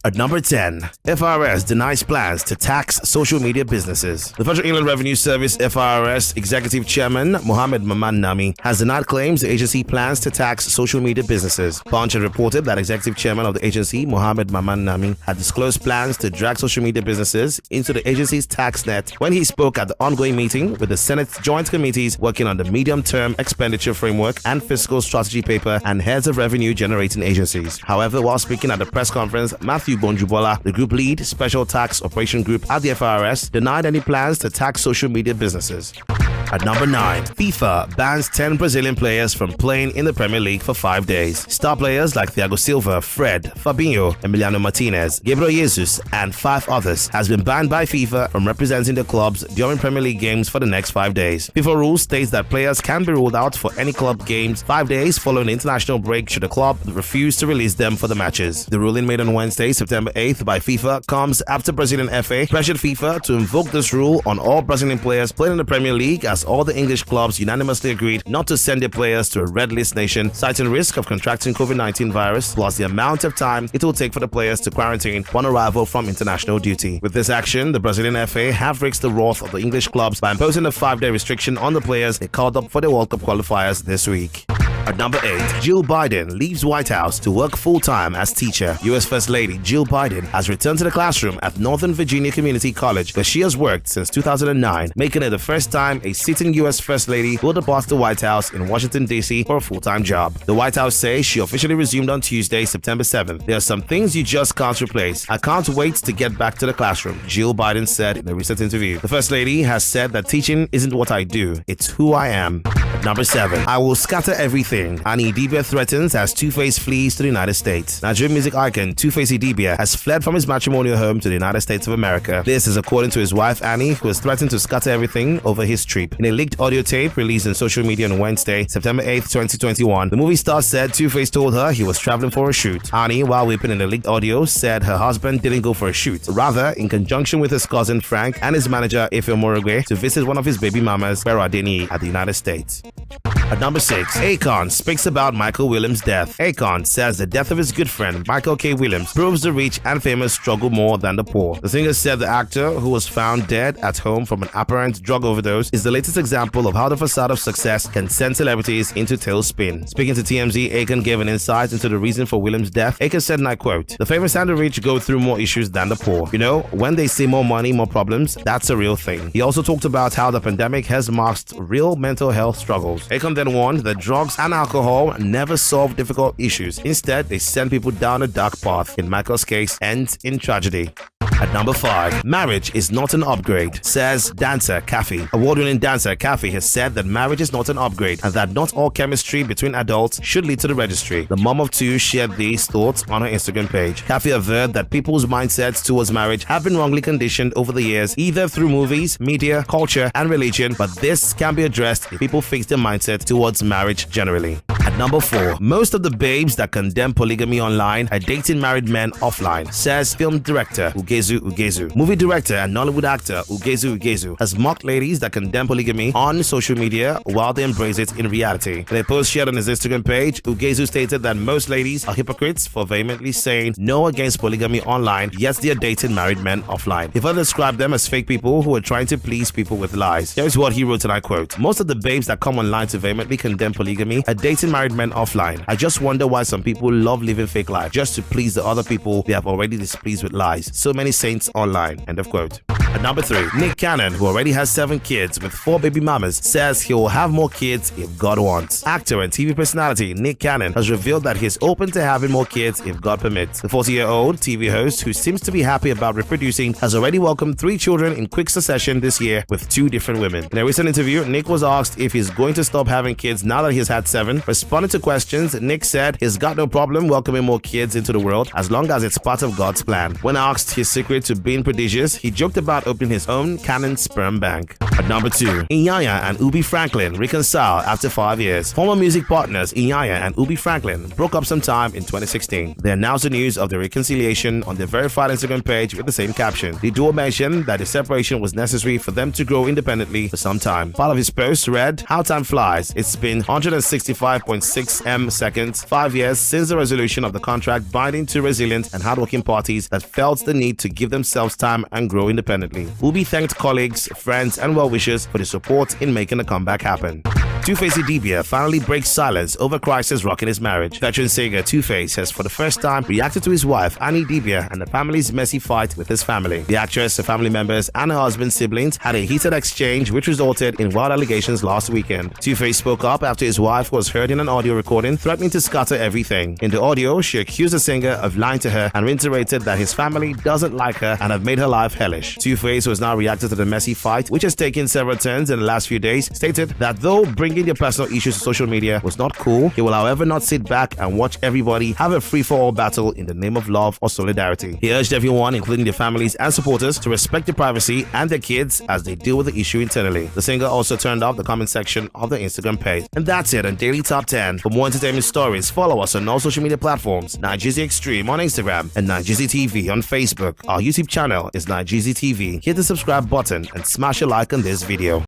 At number 10, FIRS denies plans to tax social media businesses. The Federal Inland Revenue Service FIRS Executive Chairman Mohammed Maman Nami has denied claims the agency plans to tax social media businesses. Punch had reported that Executive Chairman of the agency, Mohammed Maman Nami, had disclosed plans to drag social media businesses into the agency's tax net when he spoke at the ongoing meeting with the Senate's joint committees working on the medium-term expenditure framework and fiscal strategy paper and heads of revenue-generating agencies. However, while speaking at the press conference, Matthew Bonjubola, the group lead, Special Tax Operation Group at the FIRS, denied any plans to tax social media businesses. At number 9, FIFA bans 10 Brazilian players from playing in the Premier League for 5 days. Star players like Thiago Silva, Fred, Fabinho, Emiliano Martinez, Gabriel Jesus, and 5 others has been banned by FIFA from representing the clubs during Premier League games for the next 5 days. FIFA rules states that players can be ruled out for any club games 5 days following the international break should the club refuse to release them for the matches. The ruling made on Wednesday, September 8th by FIFA comes after Brazilian FA pressured FIFA to invoke this rule on all Brazilian players playing in the Premier League, as all the English clubs unanimously agreed not to send their players to a red list nation, citing risk of contracting COVID-19 virus plus the amount of time it will take for the players to quarantine upon arrival from international duty. With this action, the Brazilian FA have raised the wrath of the English clubs by imposing a 5-day restriction on the players they called up for the World Cup qualifiers this week. At number 8, Jill Biden leaves White House to work full-time as teacher. U.S. First Lady Jill Biden has returned to the classroom at Northern Virginia Community College, where she has worked since 2009, making it the first time a sitting U.S. First Lady will depart the White House in Washington, D.C. for a full-time job. The White House says she officially resumed on Tuesday, September 7th. There are some things you just can't replace. I can't wait to get back to the classroom, Jill Biden said in a recent interview. The First Lady has said that teaching isn't what I do, it's who I am. Number 7, I will scatter everything. Inia and Ubi threatens as Twoface flees to the United States. Nigerian music icon Twoface Idibia has fled from his matrimonial home to the United States of America. This is according to his wife Annie, who has threatened to scatter everything over his trip. In a leaked audio tape released on social media on Wednesday, September 8th, 2021, the movie star said Twoface told her he was traveling for a shoot. Annie, while weeping in the leaked audio, said her husband didn't go for a shoot, rather in conjunction with his cousin Frank and his manager Efe Morogwe to visit one of his baby mamas, Bera Adeni, at the United States. At number 6, Akon speaks about Michael Williams' death. Akon says the death of his good friend Michael K. Williams proves the rich and famous struggle more than the poor. The singer said the actor, who was found dead at home from an apparent drug overdose, is the latest example of how the facade of success can send celebrities into tailspin. Speaking to TMZ, Akon gave an insight into the reason for Williams' death. Akon said, and I quote, "The famous and the rich go through more issues than the poor. You know, when they see more money, more problems, that's a real thing." He also talked about how the pandemic has masked real mental health struggles. Akon then warned that drugs and alcohol never solve difficult issues. Instead, they send people down a dark path. In Michael's case, ends in tragedy. At number 5, marriage is not an upgrade, says dancer Kathy. Award-winning dancer Kathy has said that marriage is not an upgrade and that not all chemistry between adults should lead to the registry. The mom of 2 shared these thoughts on her Instagram page. Kathy averred that people's mindsets towards marriage have been wrongly conditioned over the years, either through movies, media, culture, and religion, but this can be addressed if people fix their mindset towards marriage generally. At number 4, most of the babes that condemn polygamy online are dating married men offline, says film director Ugezu Ugezu. Movie director and Nollywood actor Ugezu Ugezu has mocked ladies that condemn polygamy on social media while they embrace it in reality. In a post shared on his Instagram page, Ugezu stated that most ladies are hypocrites for vehemently saying no against polygamy online, yet they are dating married men offline. He further described them as fake people who are trying to please people with lies. Here's what he wrote, and I quote, "Most of the babes that come online to vehemently condemn polygamy are dating married men offline. I just wonder why some people love living fake life just to please the other people they have already displeased with lies. So many saints online." End of quote. At number 3, Nick Cannon, who already has 7 kids with 4 baby mamas, says he will have more kids if God wants. Actor and TV personality Nick Cannon has revealed that he is open to having more kids if God permits. The 40-year-old TV host, who seems to be happy about reproducing, has already welcomed 3 children in quick succession this year with 2 different women. In a recent interview, Nick was asked if he's going to stop having kids now that he's had 7. Responding to questions, Nick said he's got no problem welcoming more kids into the world as long as it's part of God's plan. When asked his secret to being prodigious, he joked about start opening his own Canon sperm bank. At number 2, Inia and Ubi Franklin reconcile after 5 years. Former music partners Inia and Ubi Franklin broke up sometime in 2016. They announced the news of the reconciliation on their verified Instagram page with the same caption. The duo mentioned that the separation was necessary for them to grow independently for some time. Part of his post read, "How time flies. It's been 165.6 seconds, 5 years since the resolution of the contract binding two resilient and hardworking parties that felt the need to give themselves time and grow independently." Ubi thanked colleagues, friends, and well-wishers for the support in making the comeback happen. Twoface Idibia finally breaks silence over crisis rocking his marriage. Veteran singer Twoface has for the first time reacted to his wife Annie Idibia and the family's messy fight with his family. The actress, her family members, and her husband's siblings had a heated exchange which resulted in wild allegations last weekend. Twoface spoke up after his wife was heard in an audio recording threatening to scatter everything. In the audio, she accused the singer of lying to her and reiterated that his family doesn't like her and have made her life hellish. Twoface was now reacted to the messy fight, which has taken several turns in the last few days, stated that though bringing their personal issues to social media was not cool, he will however not sit back and watch everybody have a free-for-all battle in the name of love or solidarity. He urged everyone, including their families and supporters, to respect their privacy and their kids as they deal with the issue internally. The singer also turned off the comment section of the Instagram page. And that's it on Daily Top 10. For more entertainment stories, follow us on all social media platforms, Nigezie Extreme on Instagram and Nigezie TV on Facebook. Our YouTube channel is Nigezie TV. Hit the subscribe button and smash a like on this video.